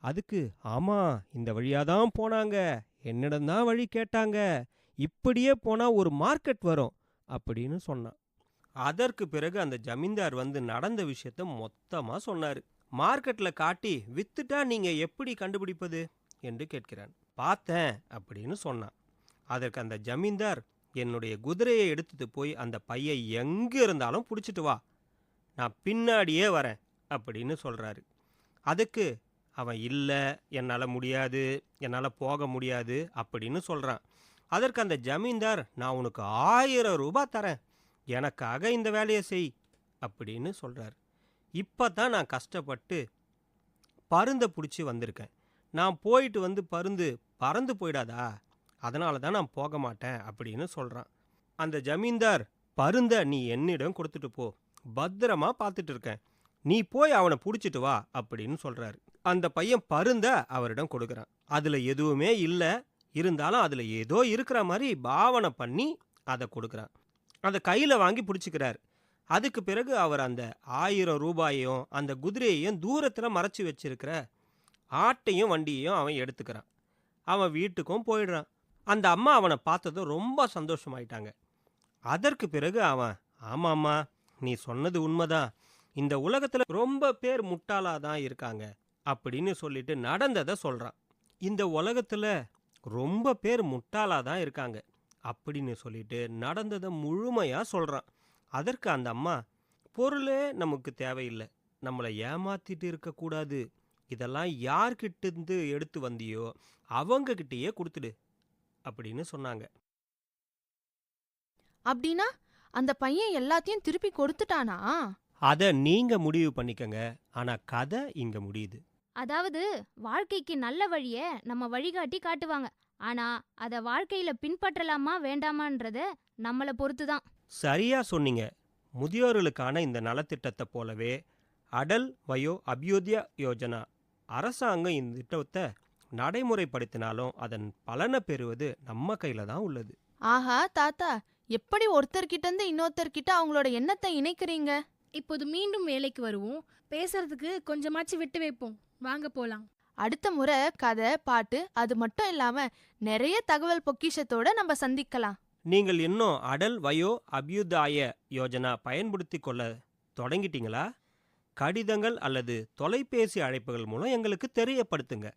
அதுக்கு, ஆமாம், இந்த வழியாக தான் போனாங்க, என்னிடம்தான் வழி கேட்டாங்க, இப்படியே போனால் ஒரு மார்க்கெட் வரும் அப்படின்னு சொன்னான். அதற்கு பிறகு அந்த ஜமீன்தார் வந்து நடந்த விஷயத்த மொத்தமாக சொன்னார். மார்க்கெட்டில் காட்டி, வித்துட்டா நீங்கள் எப்படி கண்டுபிடிப்பது என்று கேட்கிறான். பார்த்தேன் அப்படின்னு சொன்னான். அதற்கு அந்த ஜமீன்தார், என்னுடைய குதிரையை எடுத்துட்டு போய் அந்த பையை எங்கே இருந்தாலும் பிடிச்சிட்டு வா, நான் பின்னாடியே வரேன் அப்படின்னு சொல்கிறாரு. அதுக்கு அவன், இல்லை, என்னால் முடியாது, என்னால் போக முடியாது அப்படின்னு சொல்கிறான். அதற்கு அந்த ஜமீன்தார், நான் உனக்கு 1000 ரூபாய் தரேன், எனக்காக இந்த வேலையை செய் அப்படின்னு சொல்கிறார். இப்போ தான் நான் கஷ்டப்பட்டு பருந்தை பிடிச்சி வந்திருக்கேன், நான் போயிட்டு வந்து பருந்து பறந்து போயிடாதா, அதனால தான் நான் போக மாட்டேன் அப்படின்னு சொல்கிறான். அந்த ஜமீன்தார், பருந்தை நீ என்னிடம் கொடுத்துட்டு போ, பத்திரமா பார்த்துட்டு இருக்கேன், நீ போய் அவனை பிடிச்சிட்டு வா அப்படின்னு சொல்கிறாரு. அந்த பையன் பருந்த அவரிடம் கொடுக்குறான். அதில் எதுவுமே இல்லை, இருந்தாலும் அதில் ஏதோ இருக்கிற மாதிரி பாவனை பண்ணி அதை கொடுக்குறான். அதை கையில் வாங்கி பிடிச்சிக்கிறார். அதுக்கு பிறகு அவர் அந்த 1000 ரூபாயையும் அந்த குதிரையையும் தூரத்தில் மறைச்சி வச்சிருக்கிற ஆட்டையும் வண்டியையும் அவன் எடுத்துக்கிறான். அவன் வீட்டுக்கும் போயிடுறான். அந்த அம்மா அவனை பார்த்ததும் ரொம்ப சந்தோஷமாயிட்டாங்க. அதற்கு பிறகு அவன், ஆமாம்மா, நீ சொன்னது உண்மைதான், இந்த உலகத்தில் ரொம்ப பேர் முட்டாளாக தான் இருக்காங்க அப்படின்னு சொல்லிட்டு நடந்ததை சொல்கிறான். இந்த உலகத்தில் ரொம்ப பேர் முட்டாளாக தான் இருக்காங்க அப்படின்னு சொல்லிட்டு நடந்ததை முழுமையாக சொல்கிறான். அதற்கு அந்த அம்மா, பொருளே நமக்கு தேவையில்லை, நம்மளை ஏமாத்திட்டு இருக்கக்கூடாது, இதெல்லாம் யார்கிட்டேருந்து எடுத்து வந்தியோ அவங்கக்கிட்டேயே கொடுத்துடு அப்படின்னு சொன்னாங்க. அப்படின்னா அந்த பையன் எல்லாத்தையும் திருப்பி கொடுத்துட்டானா? அதை நீங்கள் முடிவு பண்ணிக்கங்க, ஆனால் கதை இங்கே முடியுது. அதாவது வாழ்க்கைக்கு நல்ல வழியை நம்ம வழிகாட்டி காட்டுவாங்க, ஆனால் அதை வாழ்க்கையில் பின்பற்றலாமா வேண்டாமான்றத நம்மளை பொறுத்து தான். சரியா சொன்னீங்க. முதியோர்களுக்கான இந்த நலத்திட்டத்தை போலவே அடல் வயோ அபியோத்யா யோஜனா அரசாங்கம் இந்த திட்டத்தை நடைமுறைப்படுத்தினாலும் அதன் பலனை பெறுவது நம்ம கையில் தான் உள்ளது. ஆஹா தாத்தா, எப்படி ஒருத்தர்கிட்ட இருந்து இன்னொருத்தர்கிட்ட அவங்களோட எண்ணத்தை இணைக்கிறீங்க? இப்போது மீண்டும் வேலைக்கு வருவோம். பேசுறதுக்கு கொஞ்சமாச்சு விட்டு வைப்போம். வாங்க போலாம். அடுத்த முறை கதை, பாட்டு அது மட்டும் இல்லாம நிறைய தகவல் பொக்கிஷத்தோட நம்ம சந்திக்கலாம். நீங்கள் இன்னும் அடல் வயோ அபியுதாய யோஜனா பயன்படுத்தி கொள்ள தொடங்கிட்டீங்களா? கடிதங்கள் அல்லது தொலைபேசி அழைப்புகள் மூலம் எங்களுக்கு தெரியப்படுத்துங்க.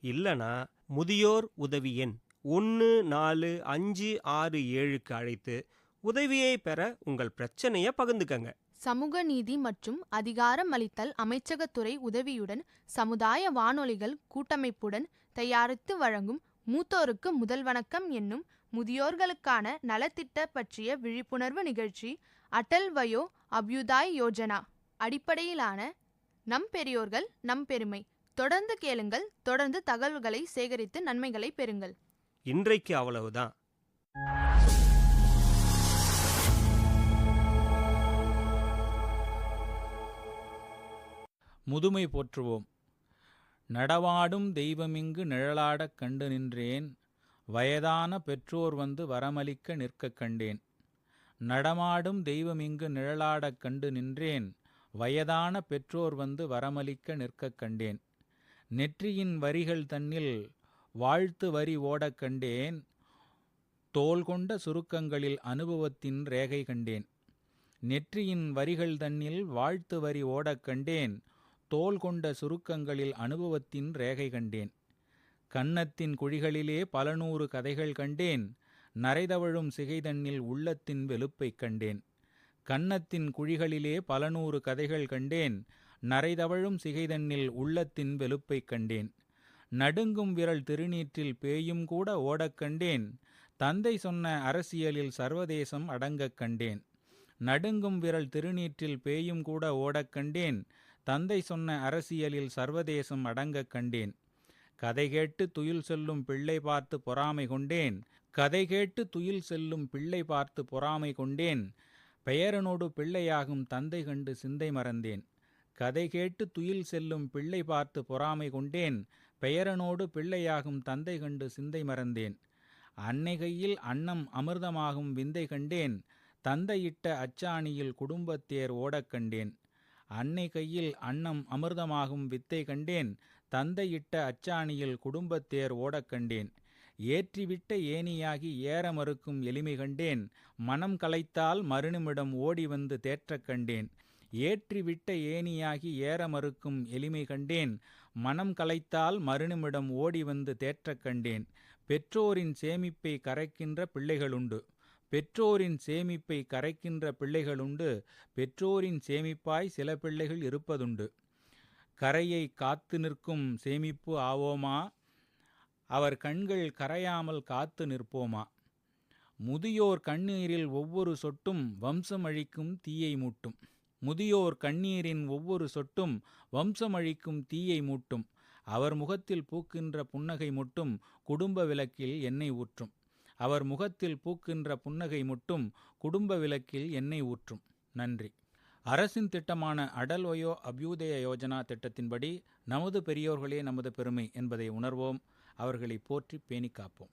இல்லைனா முதியோர் உதவி எண் 145667க்கு அழைத்து உதவியை பெற உங்கள் பிரச்சனையை பகிர்ந்துக்கங்க. சமூக நீதி மற்றும் அதிகாரம் அளித்தல் அமைச்சகத்துறை உதவியுடன் சமுதாய வானொலிகள் கூட்டமைப்புடன் தயாரித்து வழங்கும் மூத்தோருக்கு முதல் வணக்கம் என்னும் முதியோர்களுக்கான நலத்திட்ட பற்றிய விழிப்புணர்வு நிகழ்ச்சி அடல் வயோ அபியுதாய் யோஜனா அடிப்படையிலான நம் பெரியோர்கள் நம் பெருமை. தொடர்ந்து கேளுங்கள், தொடர்ந்து தகவல்களை சேகரித்து நன்மைகளை பெறுங்கள். இன்றைக்கு அவ்வளவுதான். முதுமை போற்றுவோம். நடவாடும் தெய்வமிங்கு நிழலாடக் கண்டு நின்றேன், வயதான பெற்றோர் வந்து வரமளிக்க நிற்கக் கண்டேன். நடமாடும் தெய்வமிங்கு நிழலாடக் கண்டு நின்றேன், வயதான பெற்றோர் வந்து வரமளிக்க நிற்கக் கண்டேன். நெற்றியின் வரிகள் தன்னில் வாழ்த்து வரி ஓடக் கண்டேன், தோல் கொண்ட சுருக்கங்களில் அனுபவத்தின் ரேகை கண்டேன். நெற்றியின் வரிகள் தன்னில் வாழ்த்து வரி ஓடக் கண்டேன், தோல் கொண்ட சுருக்கங்களில் அனுபவத்தின் ரேகை கண்டேன். கன்னத்தின் குழிகளிலே பல நூறு கதைகள் கண்டேன், நரைதவழும் சிகைதன்னில் உள்ளத்தின் வெளுப்பைக் கண்டேன். கன்னத்தின் குழிகளிலே பல நூறு கதைகள் கண்டேன், நரைதவழும் சிகைதன்னில் உள்ளத்தின் வெளுப்பைக் கண்டேன். நடுங்கும் விரல் திருநீற்றில் பேயும் கூட ஓடக் கண்டேன், தந்தை சொன்ன அரசியலில் சர்வதேசம் அடங்கக் கண்டேன். நடுங்கும் விரல் திருநீற்றில் பேயும் கூட ஓடக் கண்டேன், தந்தை சொன்ன அரசியலில் சர்வதேசம் அடங்கக் கண்டேன். கதை கேட்டு துயில் செல்லும் பிள்ளை பார்த்து பொறாமை கொண்டேன், கதை கேட்டு துயில் செல்லும் பிள்ளை பார்த்து பொறாமை கொண்டேன். பெயரனோடு பிள்ளையாகும் தந்தை கண்டு சிந்தை மறந்தேன். கதை கேட்டு துயில் செல்லும் பிள்ளை பார்த்து பொறாமை கொண்டேன், பெயரனோடு பிள்ளையாகும் தந்தை கண்டு சிந்தை மறந்தேன். அன்னை கையில் அன்னம் அமிர்தமாகும் விந்தை கண்டேன், தந்தையிட்ட அச்சாணியில் குடும்பத்தேர் ஓடக் கண்டேன். அன்னை கையில் அன்னம் அமிர்தமாகும் வித்தை கண்டேன், தந்தையிட்ட அச்சாணியில் குடும்பத்தேர் ஓடக் கண்டேன். ஏற்றிவிட்ட ஏணியாகி ஏற மறுக்கும் எளிமை கண்டேன், மனம் கலைத்தால் மறுநிமிடம் ஓடி வந்து தேற்றக் கண்டேன். ஏற்றிவிட்ட ஏணியாகி ஏற மறுக்கும் எளிமை கண்டேன், மனம் கலைத்தால் மறுநிமிடம் ஓடி வந்து தேற்றக் கண்டேன். பெற்றோரின் சேமிப்பை கரைக்கின்ற பிள்ளைகளுண்டு, பெற்றோரின் சேமிப்பை கரைக்கின்ற பிள்ளைகளுண்டு, பெற்றோரின் சேமிப்பாய் சில பிள்ளைகள் இருப்பதுண்டு. கரையை காத்து நிற்கும் சேமிப்பு ஆவோமா, அவர் கண்கள் கரையாமல் காத்து நிற்போமா. முதியோர் கண்ணீரில் ஒவ்வொரு சொட்டும் வம்சமழிக்கும் தீயை மூட்டும், முதியோர் கண்ணீரின் ஒவ்வொரு சொட்டும் வம்சமழிக்கும் தீயை மூட்டும். அவர் முகத்தில் பூக்கின்ற புன்னகை முட்டும் குடும்ப விளக்கில் எண்ணெய் ஊற்றும், அவர் முகத்தில் பூக்கின்ற புன்னகை முட்டும் குடும்ப விளக்கில் எண்ணெய் ஊற்றும். நன்றி. அரசின் திட்டமான அடல் வயோ அபியுதய யோஜனா திட்டத்தின்படி நமது பெரியோர்களே நமது பெருமை என்பதை உணர்வோம். அவர்களை போற்றி பேணி காப்போம்.